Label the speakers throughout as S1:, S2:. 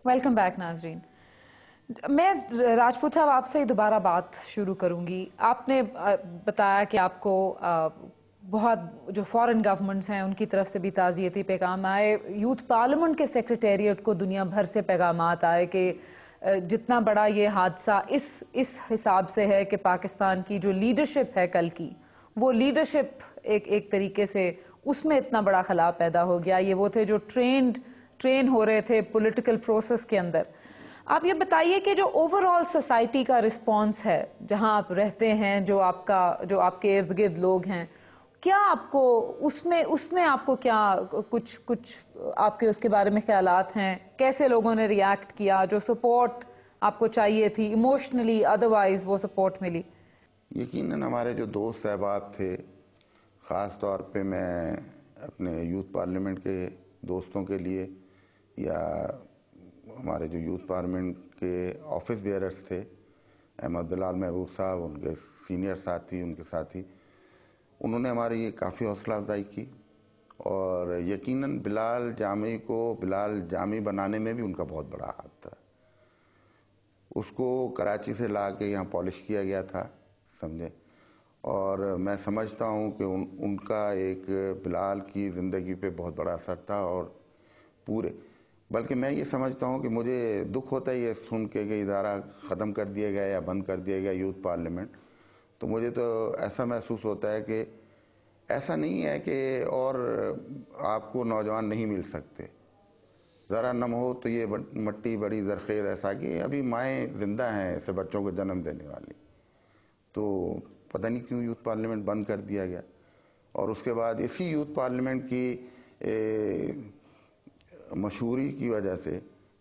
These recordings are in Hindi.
S1: वेलकम बैक नाजरीन। मैं राजपूत साहब आपसे दोबारा बात शुरू करूंगी। आपने बताया कि आपको बहुत जो फॉरेन गवर्नमेंट्स हैं उनकी तरफ से भी ताज़ियती पैगाम आए, यूथ पार्लियामेंट के सेक्रेटेरिएट को दुनिया भर से पैगामात आए कि जितना बड़ा ये हादसा इस हिसाब से है कि पाकिस्तान की जो लीडरशिप है कल की, वो लीडरशिप एक तरीके से उसमें इतना बड़ा खला पैदा हो गया। ये वो थे जो ट्रेन हो रहे थे पॉलिटिकल प्रोसेस के अंदर। आप ये बताइए कि जो ओवरऑल सोसाइटी का रिस्पांस है, जहां आप रहते हैं, जो आपके इर्द गिर्द लोग हैं, क्या आपको उसमें आपको क्या कुछ आपके उसके बारे में ख्यालात हैं? कैसे लोगों ने रिएक्ट किया? जो सपोर्ट आपको चाहिए थी इमोशनली, अदरवाइज वो सपोर्ट मिली?
S2: यकीनन हमारे जो दोस्त अहबाब थे, ख़ास तौर पे मैं अपने यूथ पार्लियामेंट के दोस्तों के लिए या हमारे जो यूथ पार्लियामेंट के ऑफिस बेयरर्स थे, अहमद बिलाल महबूब साहब, उनके सीनियर साथी, उनके साथी, उन्होंने हमारी काफ़ी हौसला अफजाई की। और यकीनन बिलाल जामी को बिलाल जामी बनाने में भी उनका बहुत बड़ा हाथ था। उसको कराची से ला के यहाँ पॉलिश किया गया था, समझे। और मैं समझता हूँ कि उनका एक बिलाल की ज़िंदगी पे बहुत बड़ा असर था। और पूरे बल्कि मैं ये समझता हूँ कि मुझे दुख होता है ये सुन के कि इदारा ख़त्म कर दिया गया या बंद कर दिया गया यूथ पार्लियामेंट। तो मुझे तो ऐसा महसूस होता है कि ऐसा नहीं है कि और आपको नौजवान नहीं मिल सकते। ज़रा नम हो तो ये मट्टी बड़ी ज़रख़ेज़, ऐसा कि अभी माएँ ज़िंदा हैं ऐसे बच्चों को जन्म देने वाली। तो पता नहीं क्यों यूथ पार्लियामेंट बंद कर दिया गया। और उसके बाद इसी यूथ पार्लियामेंट की मशहूरी की वजह से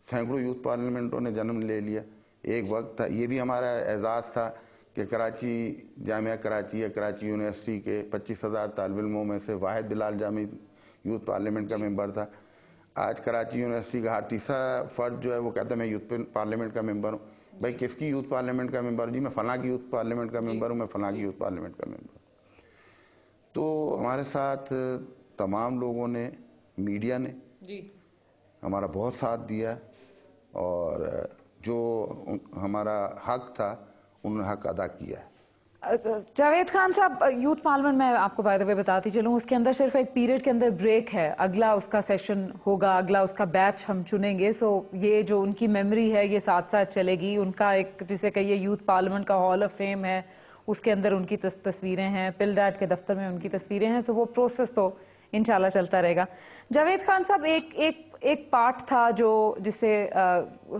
S2: सैकड़ों यूथ पार्लियामेंटों ने जन्म ले लिया। एक वक्त था, ये भी हमारा एजाज़ था कि कराची जामिया कराची या कराची यूनिवर्सिटी के 25,000 तालिब इल्मों में से वाहिद बिलाल जामी यूथ पार्लियामेंट का मेंबर था। आज कराची यूनिवर्सिटी का हर तीसरा फ़र्द जो है वो कहता है मैं यूथ पार्लियामेंट का मेंबर हूँ। भाई किसकी यूथ पार्लियामेंट का मेंबर? जी मैं फ़लाँ की यूथ पार्लियामेंट का मेंबर हूँ, मैं फ़लाँ की यूथ पार्लियामेंट का मेंबर। तो हमारे साथ तमाम लोगों ने, मीडिया ने हमारा बहुत साथ दिया और जो हमारा हक था उन्होंने हक अदा किया है।
S1: जावेद खान साहब, यूथ पार्लियामेंट में आपको बाय द वे बताती चलूँ, उसके अंदर सिर्फ एक पीरियड के अंदर ब्रेक है, अगला उसका सेशन होगा, अगला उसका बैच हम चुनेंगे। सो ये जो उनकी मेमोरी है ये साथ साथ चलेगी। उनका एक जिसे कहिए यूथ पार्लियामेंट का हॉल ऑफ फेम है, उसके अंदर उनकी तस्वीरें हैं, पिलडैट के दफ्तर में उनकी तस्वीरें हैं। सो वो प्रोसेस तो इंशाल्लाह चलता रहेगा। जावेद खान साहब, एक पार्ट था जो जिसे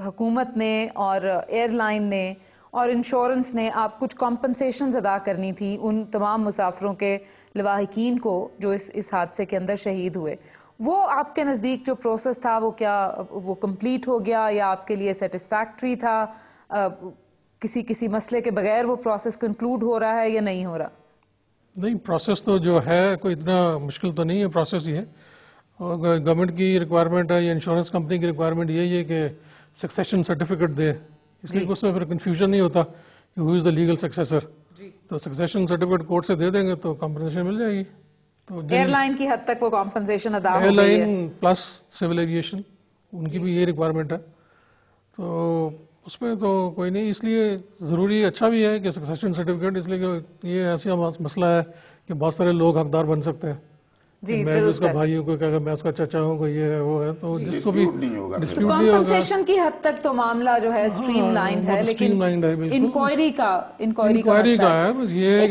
S1: हुकूमत ने और एयरलाइन ने और इंश्योरेंस ने आप कुछ कॉम्पनसेशन अदा करनी थी उन तमाम मुसाफिरों के, लवाहिकीन को जो इस हादसे के अंदर शहीद हुए। वो आपके नज़दीक जो प्रोसेस था वो क्या वो कंप्लीट हो गया या आपके लिए सेटिस्फैक्ट्री था? किसी मसले के बगैर वो प्रोसेस कंक्लूड हो रहा है या नहीं हो रहा?
S3: नहीं, प्रोसेस तो जो है कोई इतना मुश्किल तो नहीं है, प्रोसेस ही है। और गवर्नमेंट की रिक्वायरमेंट है या इंश्योरेंस कंपनी की रिक्वायरमेंट यही है कि सक्सेशन सर्टिफिकेट दे, इसलिए उसमें फिर कंफ्यूजन नहीं होता कि who is the legal successor. तो सक्सेशन सर्टिफिकेट कोर्ट से दे देंगे तो कॉम्पनसेशन मिल जाएगी। तो
S1: एयरलाइन की हद तक वो कॉम्पनसेशन अदा हो गई है।
S3: एयरलाइन प्लस सिविल एविएशन, उनकी भी ये रिक्वायरमेंट है। तो उसमें तो कोई नहीं, इसलिए ज़रूरी अच्छा भी है कि सक्सेशन सर्टिफिकेट, इसलिए कि ये ऐसा मसला है कि बहुत सारे लोग हकदार बन सकते हैं। जी, मैं भी उसका भाई हूँ, कोई कहेगा मैं उसका चाचा हूँ, कोई ये है वो है, तो जिसको भी
S1: डिस्प्यूट नहीं होगा। कॉम्पनसेशन की हद तक तो मामला जो है स्ट्रीमलाइंड है, लेकिन इंक्वायरी का है। बस ये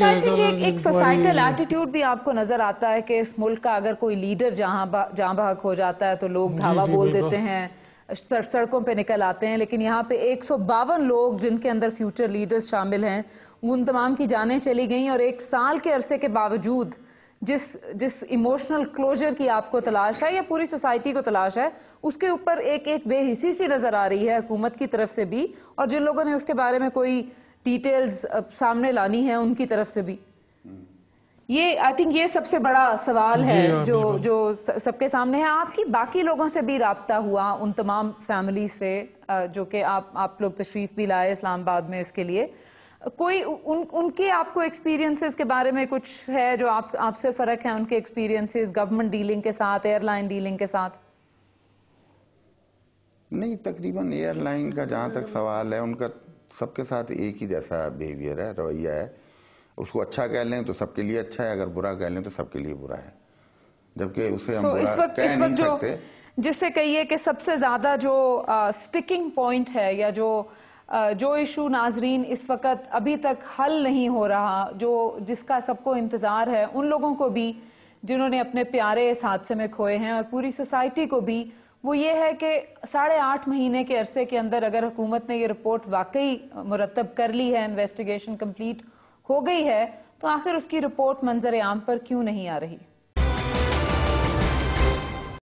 S1: एक सोसाइटल एटीट्यूड भी आपको नजर आता है कि इस मुल्क का अगर कोई लीडर जहां बहक हो जाता है तो लोग धावा बोल देते हैं, सड़कों पे निकल आते हैं। लेकिन यहाँ पे 152 लोग जिनके अंदर फ्यूचर लीडर्स शामिल हैं, उन तमाम की जानें चली गई। और एक साल के अरसे के बावजूद जिस इमोशनल क्लोजर की आपको तलाश है या पूरी सोसाइटी को तलाश है, उसके ऊपर एक बेहिसी सी नजर आ रही है हुकूमत की तरफ से भी, और जिन लोगों ने उसके बारे में कोई डिटेल्स सामने लानी है उनकी तरफ से भी। ये आई थिंक ये सबसे बड़ा सवाल है जो सबके सामने है। आपकी बाकी लोगों से भी राब्ता हुआ, उन तमाम फैमिली से जो कि आप लोग तशरीफ भी लाए इस्लामाबाद में इसके लिए, कोई उनके आपको एक्सपीरियंसेस के बारे में कुछ है जो आपसे फर्क है उनके एक्सपीरियंसेस गवर्नमेंट डीलिंग के साथ, एयरलाइन डीलिंग के साथ?
S2: नहीं, तकरीबन एयरलाइन का जहाँ तक सवाल है, उनका सबके साथ एक ही जैसा बिहेवियर है, रवैया है। उसको अच्छा कह लें तो सबके लिए अच्छा है, अगर बुरा कह लें तो सबके लिए बुरा है, जबकि उसे हम बुरा कह नहीं सकते।
S1: जिससे कहिए कि सबसे ज्यादा जो स्टिकिंग पॉइंट है या जो इशू नाजरीन इस वक्त अभी तक हल नहीं हो रहा, जिसका सबको इंतजार है, उन लोगों को भी जिन्होंने अपने प्यारे इस हादसे में खोए हैं और पूरी सोसाइटी को भी, वो ये है कि 8.5 महीने के अरसे के अंदर अगर हुकूमत ने ये रिपोर्ट वाकई मुरतब कर ली है, इन्वेस्टिगेशन कंप्लीट हो गई है, तो आखिर उसकी रिपोर्ट मंजर आम पर क्यों नहीं आ रही।